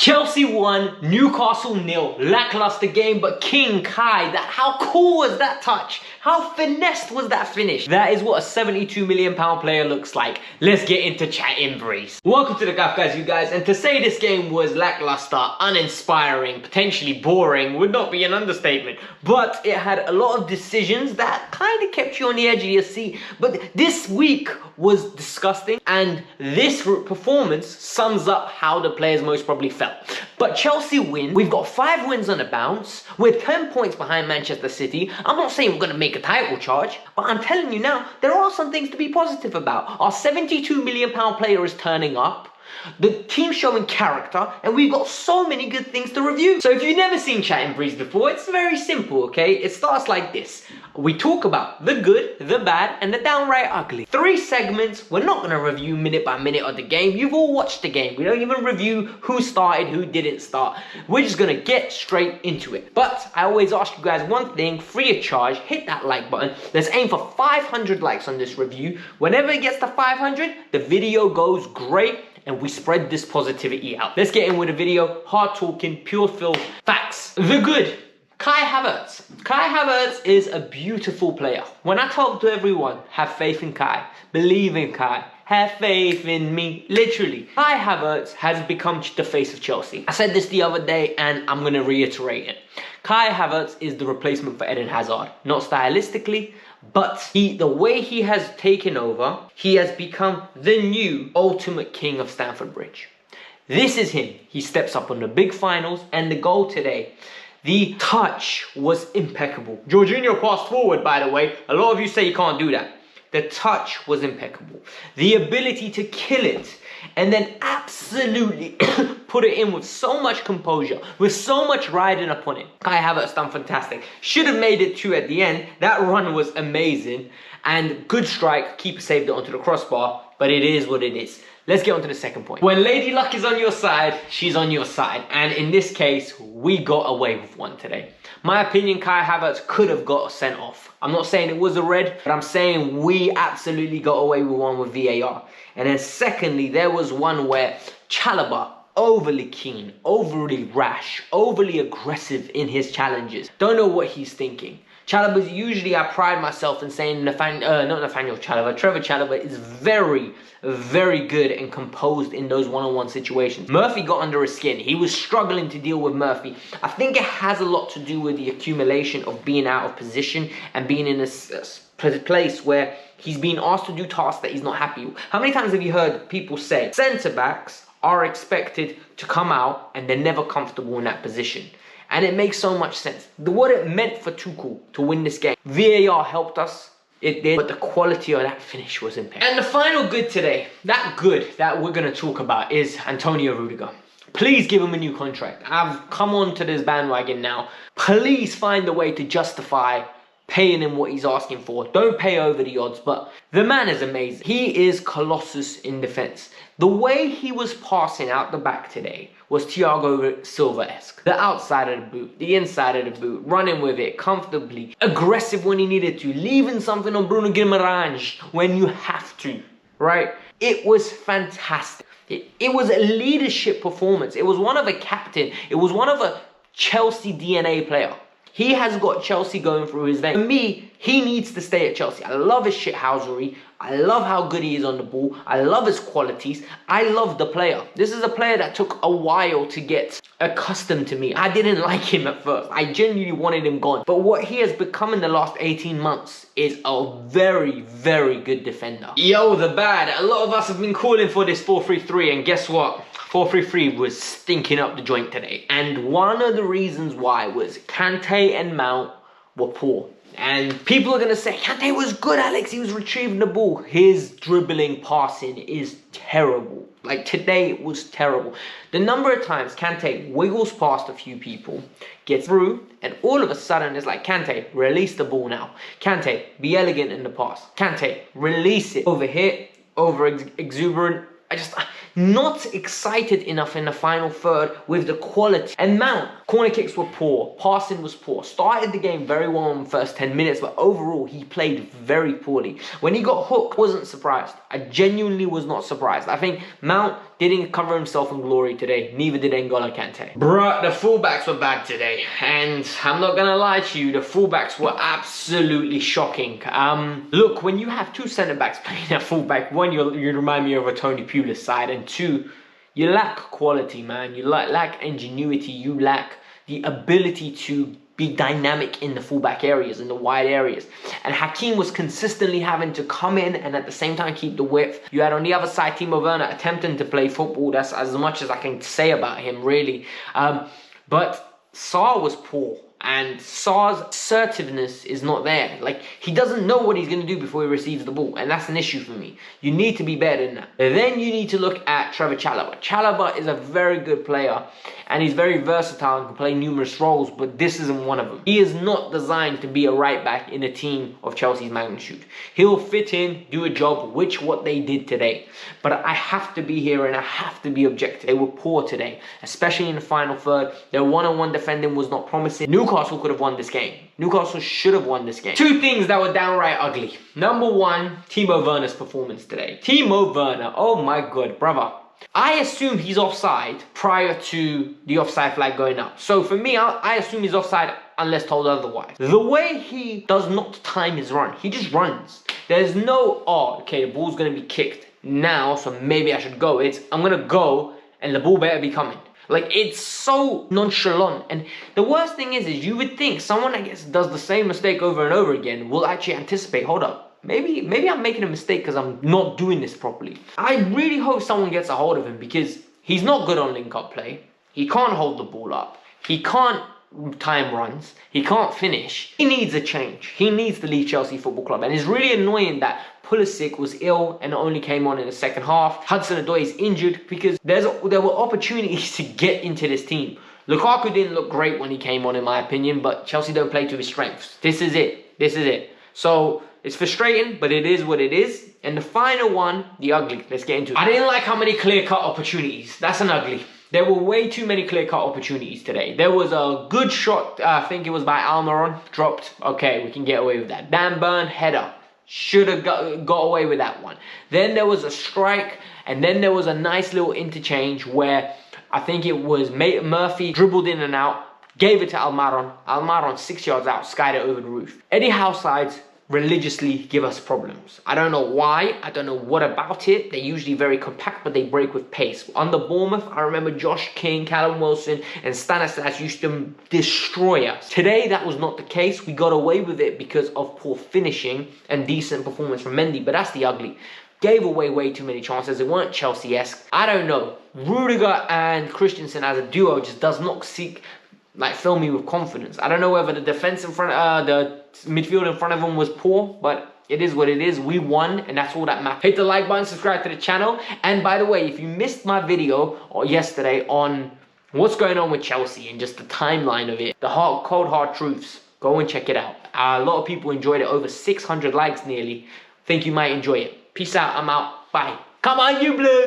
Chelsea won, Newcastle nil. Lackluster game, but King Kai, how cool was that touch? How finessed was that finish? That is what a £72 million player looks like. Let's get into chatting breeze. Welcome to the Kavkas View, guys, and to say this game was lackluster, uninspiring, potentially boring would not be an understatement, but it had a lot of decisions that kind of kept you on the edge of your seat. But this week was disgusting, and this performance sums up how the players most probably felt. But Chelsea win. We've got 5 wins on a bounce. We're 10 points behind Manchester City. I'm not saying we're going to make a title charge, but I'm telling you now, there are some things to be positive about. Our £72 million player is turning up. The team's showing character, and we've got so many good things to review. So if you've never seen Chat and Breeze before, it's very simple, okay? It starts like this. We talk about the good, the bad, and the downright ugly. 3 segments. We're not going to review minute by minute of the game. You've all watched the game. We don't even review who started, who didn't start. We're just going to get straight into it. But I always ask you guys one thing, free of charge, hit that like button. Let's aim for 500 likes on this review. Whenever it gets to 500, the video goes great, and we spread this positivity out. Let's get in with the video. Hard talking, pure filth, facts. The good. Kai Havertz. Kai Havertz is a beautiful player. When I talk to everyone, have faith in Kai, believe in Kai, have faith in me, literally. Kai Havertz has become the face of Chelsea. I said this the other day and I'm going to reiterate it. Kai Havertz is the replacement for Eden Hazard. Not stylistically, but the way he has taken over, he has become the new ultimate king of Stamford Bridge. This is him. He steps up on the big finals, and the goal today, the touch was impeccable. Jorginho passed forward, by the way. A lot of you say you can't do that. The touch was impeccable. The ability to kill it and then absolutely put it in with so much composure, with so much riding upon it. Kai Havertz done fantastic. Should have made it 2 at the end. That run was amazing. And good strike. Keeper saved it onto the crossbar. But it is what it is. Let's get on to the second point. When Lady Luck is on your side, she's on your side. And in this case, we got away with one today. My opinion, Kai Havertz could have got sent off. I'm not saying it was a red, but I'm saying we absolutely got away with one with VAR. And then secondly, there was one where Chalobah, overly keen, overly rash, overly aggressive in his challenges. Don't know what he's thinking. Chalobah's usually, I pride myself in saying, Trevor Chalobah is very, very good and composed in those one-on-one situations. Murphy got under his skin. He was struggling to deal with Murphy. I think it has a lot to do with the accumulation of being out of position and being in a place where he's being asked to do tasks that he's not happy with. How many times have you heard people say centre-backs are expected to come out and they're never comfortable in that position? And it makes so much sense. What it meant for Tuchel to win this game. VAR helped us. It did. But the quality of that finish was impeccable. And the final good today, that good that we're going to talk about is Antonio Rudiger. Please give him a new contract. I've come on to this bandwagon now. Please find a way to justify paying him what he's asking for. Don't pay over the odds, but the man is amazing. He is colossus in defense. The way he was passing out the back today was Thiago Silva-esque. The outside of the boot, the inside of the boot, running with it comfortably, aggressive when he needed to, leaving something on Bruno Guimaraes when you have to, right? It was fantastic. It was a leadership performance. It was one of a captain. It was one of a Chelsea DNA player. He has got Chelsea going through his veins. For me, he needs to stay at Chelsea. I love his shithousery. I love how good he is on the ball. I love his qualities. I love the player. This is a player that took a while to get accustomed to me. I didn't like him at first. I genuinely wanted him gone. But what he has become in the last 18 months is a very, very good defender. Yo, the bad. A lot of us have been calling for this 4-3-3, and guess what? 4-3-3 was stinking up the joint today. And one of the reasons why was Kante and Mount were poor. And people are going to say, Kante was good, Alex. He was retrieving the ball. His dribbling, passing is terrible. Like today, it was terrible. The number of times Kante wiggles past a few people, gets through, and all of a sudden it's like, Kante, release the ball now. Kante, be elegant in the pass. Kante, release it. Over here, over exuberant. Not excited enough in the final third with the quality. And Mount, Corner kicks were poor, passing was poor. Started the game very well in the first 10 minutes, but overall he played very poorly. When he got hooked, wasn't surprised. I genuinely was not surprised. I think Mount didn't cover himself in glory today, neither did N'Golo Kante. Bruh, the fullbacks were bad today, and I'm not gonna lie to you, the fullbacks were absolutely shocking. Look, when you have two centre-backs playing at fullback, one, you remind me of a Tony Pulis side, and two, you lack quality, man. You lack ingenuity. You lack the ability to be dynamic in the fullback areas, in the wide areas. And Hakim was consistently having to come in and at the same time keep the width. You had on the other side Timo Werner attempting to play football. That's as much as I can say about him, really. But Sarr was poor. And Sarr's assertiveness is not there. Like, he doesn't know what he's going to do before he receives the ball. And that's an issue for me. You need to be better than that. And then you need to look at Trevor Chalobah. Chalobah is a very good player. And he's very versatile and can play numerous roles. But this isn't one of them. He is not designed to be a right back in a team of Chelsea's magnitude. He'll fit in, do a job, which what they did today. But I have to be here and I have to be objective. They were poor today. Especially in the final third. Their one-on-one defending was not promising. Newcastle could have won this game. Newcastle should have won this game. Two things that were downright ugly. Number one, Timo Werner's performance today. Timo Werner, oh my god, brother. I assume he's offside prior to the offside flag going up. So for me, I assume he's offside unless told otherwise. The way he does not time his run, he just runs. There's no, oh, okay, the ball's going to be kicked now, so maybe I should go. It's, I'm going to go and the ball better be coming. Like, it's so nonchalant. And the worst thing is you would think someone, I guess, does the same mistake over and over again will actually anticipate, hold up. Maybe I'm making a mistake because I'm not doing this properly. I really hope someone gets a hold of him because he's not good on link-up play. He can't hold the ball up. He can't time runs. He can't finish. He needs a change. He needs to leave Chelsea Football Club. And it's really annoying that Pulisic was ill and only came on in the second half. Hudson-Odoi is injured because there were opportunities to get into this team. Lukaku didn't look great when he came on, in my opinion, but Chelsea don't play to his strengths. This is it. This is it. So it's frustrating, but it is what it is. And the final one, the ugly. Let's get into it. I didn't like how many clear-cut opportunities. That's an ugly. There were way too many clear-cut opportunities today. There was a good shot, I think it was by Almiron, dropped. Okay, we can get away with that. Dan Burn, header. Should have got away with that one. Then there was a strike, and then there was a nice little interchange where I think it was Murphy dribbled in and out, gave it to Almiron. Almiron 6 yards out, skied it over the roof. Eddie Howe sides religiously give us problems. I don't know why. I don't know what about it. They're usually very compact, but they break with pace. Under Bournemouth, I remember Josh King, Callum Wilson, and Stanislas used to destroy us. Today, that was not the case. We got away with it because of poor finishing and decent performance from Mendy, but that's the ugly. Gave away way too many chances. It weren't Chelsea-esque. I don't know. Rudiger and Christensen as a duo just does not fill me with confidence. I don't know whether the defense in front, the midfield in front of them was poor, but it is what it is. We won, and that's all that matters. Hit the like button, subscribe to the channel. And by the way, if you missed my video yesterday on what's going on with Chelsea and just the timeline of it, the cold hard truths, go and check it out. A lot of people enjoyed it. Over 600 likes nearly. Think you might enjoy it. Peace out. I'm out. Bye. Come on, you Blues.